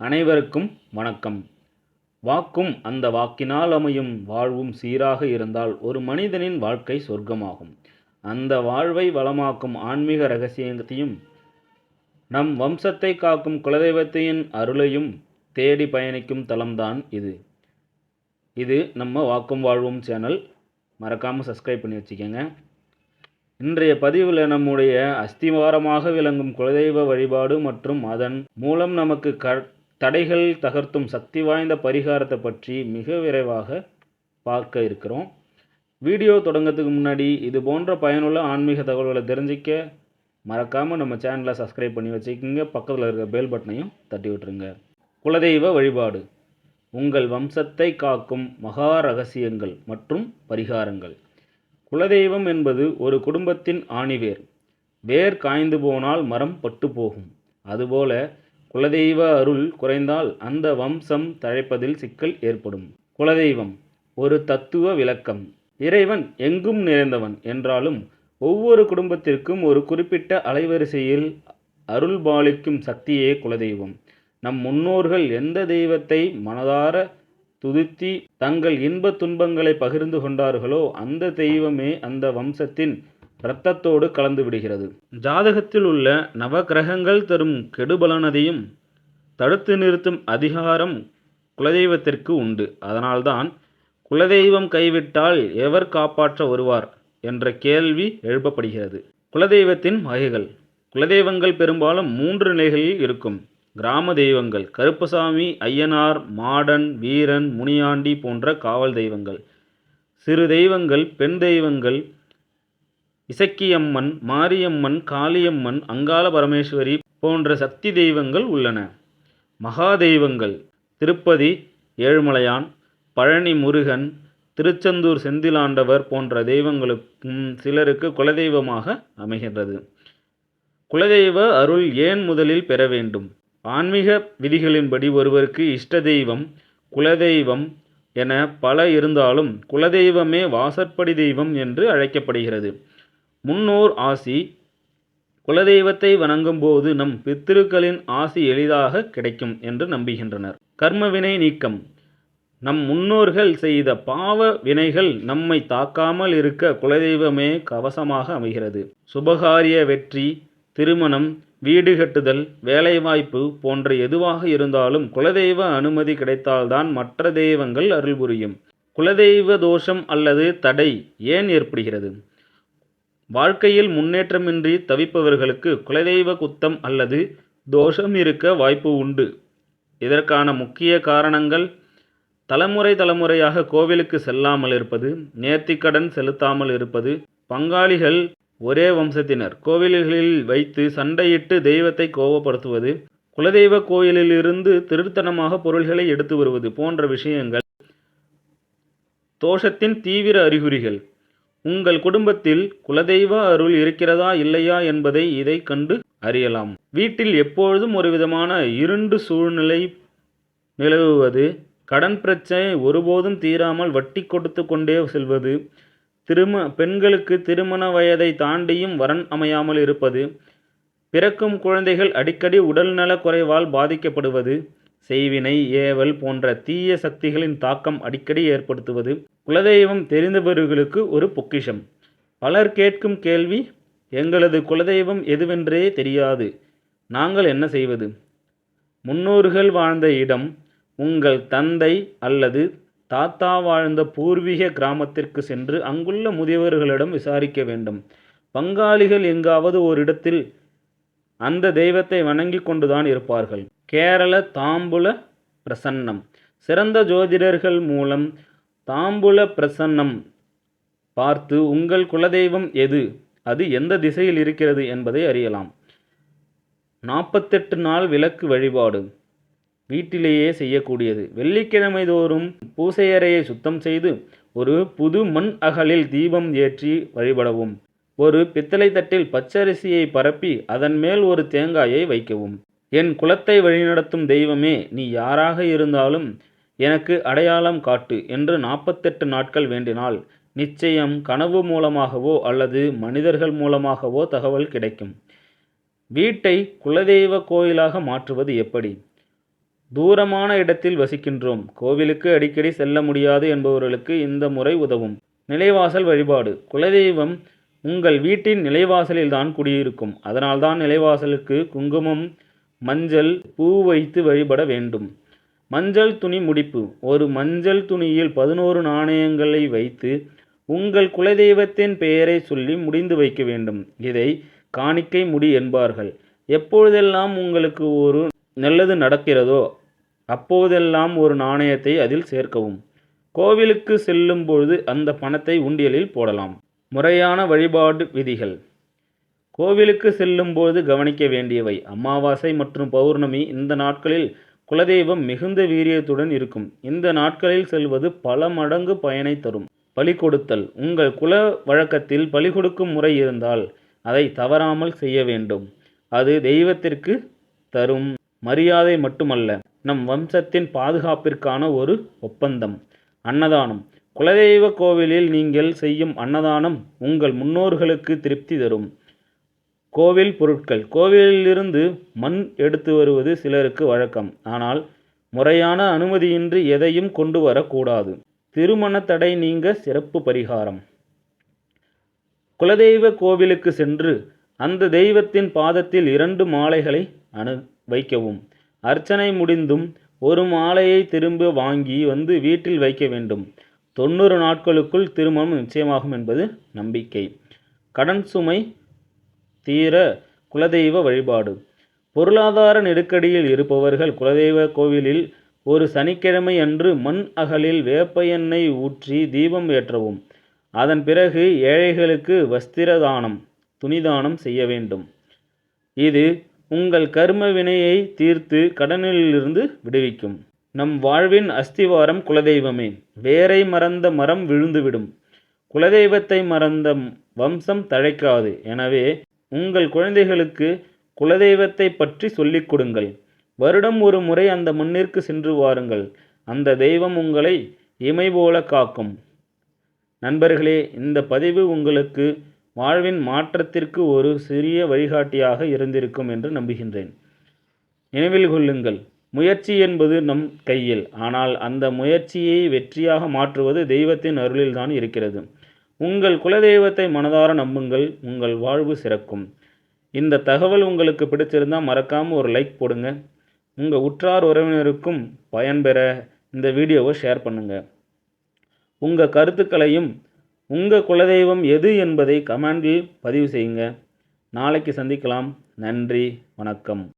அனைவருக்கும் வணக்கம். வாக்கும் அந்த வாக்கினால் அமையும் வாழ்வும் சீராக இருந்தால் ஒரு மனிதனின் வாழ்க்கை சொர்க்கமாகும். அந்த வாழ்வை வளமாக்கும் ஆன்மீக ரகசியத்தையும் நம் வம்சத்தை காக்கும் குலதெய்வத்தின் அருளையும் தேடி பயணிக்கும் தளம்தான் இது. இது நம்ம வாக்கும் வாழ்வும் சேனல். மறக்காமல் சப்ஸ்கிரைப் பண்ணி வச்சுக்கோங்க. இன்றைய பதிவில் நம்முடைய அஸ்திவாரமாக விளங்கும் குலதெய்வ வழிபாடு மற்றும் அதன் மூலம் நமக்கு தடைகள் தகர்த்தும் சக்தி வாய்ந்த பரிகாரத்தை பற்றி மிக விரைவாக பார்க்க இருக்கிறோம். வீடியோ தொடங்கிறதுக்கு முன்னாடி இது போன்ற பயனுள்ள ஆன்மீக தகவல்களை தெரிஞ்சிக்க மறக்காமல் நம்ம சேனலை சப்ஸ்கிரைப் பண்ணி வச்சுக்கோங்க. பக்கத்தில் இருக்கிற பெல் பட்டனையும் தட்டி விட்டுருங்க. குலதெய்வ வழிபாடு உங்கள் வம்சத்தை காக்கும் மகா ரகசியங்கள் மற்றும் பரிகாரங்கள். குலதெய்வம் என்பது ஒரு குடும்பத்தின் ஆணிவேர். வேர் காய்ந்து போனால் மரம் பட்டு போகும். அதுபோல குலதெய்வ அருள் குறைந்தால் அந்த வம்சம் தழைப்பதில் சிக்கல் ஏற்படும். குலதெய்வம் ஒரு தத்துவ விளக்கம். இறைவன் எங்கும் நிறைந்தவன் என்றாலும் ஒவ்வொரு குடும்பத்திற்கும் ஒரு குறிப்பிட்ட அலைவரிசையில் அருள் பாலிக்கும் சக்தியே குலதெய்வம். நம் முன்னோர்கள் எந்த தெய்வத்தை மனதார துதித்தி தங்கள் இன்ப துன்பங்களை பகிர்ந்து கொண்டார்களோ அந்த தெய்வமே அந்த வம்சத்தின் இரத்தத்தோடு கலந்து விடுகிறது. ஜாதகத்தில் உள்ள நவகிரகங்கள் தரும் கெடுபலனதையும் தடுத்து நிறுத்தும் அதிகாரம் குலதெய்வத்திற்கு உண்டு. அதனால்தான் குலதெய்வம் கைவிட்டால் எவர் காப்பாற்ற வருவார் என்ற கேள்வி எழுப்பப்படுகிறது. குலதெய்வத்தின் வகைகள். குலதெய்வங்கள் பெரும்பாலும் 3 நிலைகளில் இருக்கும். கிராம தெய்வங்கள் கருப்பசாமி, ஐயனார், மாடன், வீரன், முனியாண்டி போன்ற காவல் தெய்வங்கள். சிறு தெய்வங்கள் பெண் தெய்வங்கள் இசக்கியம்மன், மாரியம்மன், காளியம்மன், அங்காள பரமேஸ்வரி போன்ற சக்தி தெய்வங்கள் உள்ளன. மகா தெய்வங்கள் திருப்பதி ஏழுமலையான், பழனி முருகன், திருச்செந்தூர் செந்திலாண்டவர் போன்ற தெய்வங்களுக்கும் சிலருக்கு குலதெய்வமாக அமைகின்றது. குலதெய்வ அருள் ஏன் முதலில் பெற வேண்டும்? ஆன்மீக விதிகளின்படி ஒருவருக்கு இஷ்ட தெய்வம், குலதெய்வம் என பல இருந்தாலும் குலதெய்வமே வாசற்படி தெய்வம் என்று அழைக்கப்படுகிறது. முன்னோர் ஆசி. குலதெய்வத்தை வணங்கும் போது நம் பித்திருக்களின் ஆசி எளிதாக கிடைக்கும் என்று நம்புகின்றனர். கர்மவினை நீக்கம். நம் முன்னோர்கள் செய்த பாவ வினைகள் நம்மை தாக்காமல் இருக்க குலதெய்வமே கவசமாக அமைகிறது. சுபகாரிய வெற்றி, திருமணம், வீடு கட்டுதல், வேலைவாய்ப்பு போன்ற எதுவாக இருந்தாலும் குலதெய்வ அனுமதி கிடைத்தால்தான் மற்ற தெய்வங்கள் அருள் புரியும். குலதெய்வ தோஷம் அல்லது தடை ஏன் ஏற்படுகிறது? வாழ்க்கையில் முன்னேற்றமின்றி தவிப்பவர்களுக்கு குலதெய்வ குத்தம் அல்லது தோஷம் இருக்க வாய்ப்பு உண்டு. இதற்கான முக்கிய காரணங்கள் தலைமுறையாக கோவிலுக்கு செல்லாமல் இருப்பது, நேர்த்திக்கடன் செலுத்தாமல் இருப்பது, பங்காளிகள் ஒரே வம்சத்தினர் கோவில்களில் வைத்து சண்டையிட்டு தெய்வத்தை கோபப்படுத்துவது, குலதெய்வ கோயிலிலிருந்து திருத்தனமாக பொருள்களை எடுத்து வருவது போன்ற விஷயங்கள் தோஷத்தின் தீவிர அறிகுறிகள். உங்கள் குடும்பத்தில் குலதெய்வ அருள் இருக்கிறதா இல்லையா என்பதை இதை கண்டு அறியலாம். வீட்டில் எப்பொழுதும் ஒரு விதமான இருண்டு சூழ்நிலை நிலவுவது, கடன் பிரச்சனை ஒருபோதும் தீராமல் வட்டி கொடுத்து கொண்டே செல்வது, பெண்களுக்கு திருமண வயதை தாண்டியும் வரன் அமையாமல் இருப்பது, பிறக்கும் குழந்தைகள் அடிக்கடி உடல்நல குறைவால் பாதிக்கப்படுவது, செய்வினை, ஏவல் போன்ற தீய சக்திகளின் தாக்கம் அடிக்கடி ஏற்படுத்துவது. குலதெய்வம் தெரிந்தவர்களுக்கு ஒரு பொக்கிஷம். பலர் கேட்கும் கேள்வி, எங்களது குலதெய்வம் எதுவென்றே தெரியாது, நாங்கள் என்ன செய்வது? முன்னோர்கள் வாழ்ந்த இடம், உங்கள் தந்தை அல்லது தாத்தா வாழ்ந்த பூர்வீக கிராமத்திற்கு சென்று அங்குள்ள முதியவர்களிடம் விசாரிக்க வேண்டும். பங்காளிகள் எங்காவது ஓரிடத்தில் அந்த தெய்வத்தை வணங்கி கொண்டுதான் இருப்பார்கள். கேரள தாம்பூல பிரசன்னம். சிறந்த ஜோதிடர்கள் மூலம் தாம்பூல பிரசன்னம் பார்த்து உங்கள் குலதெய்வம் எது, அது எந்த திசையில் இருக்கிறது என்பதை அறியலாம். 48 நாள் விளக்கு வழிபாடு வீட்டிலேயே செய்யக்கூடியது. வெள்ளிக்கிழமை தோறும் பூசையறையை சுத்தம் செய்து ஒரு புது மண் அகலில் தீபம் ஏற்றி வழிபடவும். ஒரு பித்தளை தட்டில் பச்சரிசியை பரப்பி அதன் மேல் ஒரு தேங்காயை வைக்கவும். என் குலத்தை வழிநடத்தும் தெய்வமே, நீ யாராக இருந்தாலும் எனக்கு அடையாளம் காட்டு என்று 48 நாட்கள் வேண்டினால் நிச்சயம் கனவு மூலமாகவோ அல்லது மனிதர்கள் மூலமாகவோ தகவல் கிடைக்கும். வீட்டை குலதெய்வ கோயிலாக மாற்றுவது எப்படி? தூரமான இடத்தில் வசிக்கின்றோம், கோவிலுக்கு அடிக்கடி செல்ல முடியாது என்பவர்களுக்கு இந்த முறை உதவும். நிலைவாசல் வழிபாடு. குலதெய்வம் உங்கள் வீட்டின் நிலைவாசலில்தான் குடியிருக்கும். அதனால்தான் நிலைவாசலுக்கு குங்குமம், மஞ்சள், பூ வைத்து வழிபட வேண்டும். மஞ்சள் துணி முடிப்பு. ஒரு மஞ்சள் துணியில் 11 நாணயங்களை வைத்து உங்கள் குலதெய்வத்தின் பெயரை சொல்லி முடிந்து வைக்க வேண்டும். இதை காணிக்கை முடி என்பார்கள். எப்பொழுதெல்லாம் உங்களுக்கு ஒரு நல்லது நடக்கிறதோ அப்போதெல்லாம் ஒரு நாணயத்தை அதில் சேர்க்கவும். கோவிலுக்கு செல்லும் பொழுது அந்த பணத்தை உண்டியலில் போடலாம். முறையான வழிபாடு விதிகள். கோவிலுக்கு செல்லும்போது கவனிக்க வேண்டியவை. அமாவாசை மற்றும் பௌர்ணமி இந்த நாட்களில் குலதெய்வம் மிகுந்த வீரியத்துடன் இருக்கும். இந்த நாட்களில் செல்வது பல மடங்கு பயனை தரும். பலி கொடுத்தல். உங்கள் குல வழக்கத்தில் பலி கொடுக்கும் முறை இருந்தால் அதை தவறாமல் செய்ய வேண்டும். அது தெய்வத்திற்கு தரும் மரியாதை மட்டுமல்ல, நம் வம்சத்தின் பாதுகாப்பிற்கான ஒரு ஒப்பந்தம். அன்னதானம். குலதெய்வ கோவிலில் நீங்கள் செய்யும் அன்னதானம் உங்கள் முன்னோர்களுக்கு திருப்தி தரும். கோவில் பொருட்கள். கோவிலிலிருந்து மண் எடுத்து வருவது சிலருக்கு வழக்கம். ஆனால் முறையான அனுமதியின்றி எதையும் கொண்டு வரக்கூடாது. திருமண தடை நீங்க சிறப்பு பரிகாரம். குலதெய்வ கோவிலுக்கு சென்று அந்த தெய்வத்தின் பாதத்தில் 2 மாலைகளை வைக்கவும். அர்ச்சனை முடிந்தும் ஒரு மாலையை திரும்ப வாங்கி வந்து வீட்டில் வைக்க வேண்டும். 90 நாட்களுக்குள் திருமணம் நிச்சயமாகும் என்பது நம்பிக்கை. கடன் சுமை தீர குலதெய்வ வழிபாடு. பொருளாதார நெருக்கடியில் இருப்பவர்கள் குலதெய்வ கோவிலில் ஒரு சனிக்கிழமை அன்று மண் அகலில் வேப்ப எண்ணெய் ஊற்றி தீபம் ஏற்றவும். அதன் பிறகு ஏழைகளுக்கு வஸ்திர தானம், துணிதானம் செய்ய வேண்டும். இது உங்கள் கர்ம வினையை தீர்த்து கடனிலிருந்து விடுவிக்கும். நம் வாழ்வின் அஸ்திவாரம் குலதெய்வமே. வேரை மறந்த மரம் விழுந்துவிடும். குலதெய்வத்தை மறந்த வம்சம் தழைக்காது. எனவே உங்கள் குழந்தைகளுக்கு குலதெய்வத்தை பற்றி சொல்லிக் கொடுங்கள். வருடம் ஒரு முறை அந்த மண்ணிற்கு சென்று வாருங்கள். அந்த தெய்வம் உங்களை இமை போல காக்கும். நண்பர்களே, இந்த பதிவு உங்களுக்கு வாழ்வின் மாற்றத்திற்கு ஒரு சிறிய வழிகாட்டியாக இருந்திருக்கும் என்று நம்புகின்றேன். நினைவில் கொள்ளுங்கள், முயற்சி என்பது நம் கையில். ஆனால் அந்த முயற்சியை வெற்றியாக மாற்றுவது தெய்வத்தின் அருளில்தான் இருக்கிறது. உங்கள் குலதெய்வத்தை மனதார நம்புங்கள், உங்கள் வாழ்வு சிறக்கும். இந்த தகவல் உங்களுக்கு பிடிச்சிருந்தால் மறக்காமல் ஒரு லைக் போடுங்க. உங்கள் உற்றார் உறவினருக்கும் பயன்பெற இந்த வீடியோவை ஷேர் பண்ணுங்கள். உங்கள் கருத்துக்களையும் உங்கள் குலதெய்வம் எது என்பதை கமெண்டில் பதிவு செய்யுங்க. நாளைக்கு சந்திக்கலாம். நன்றி, வணக்கம்.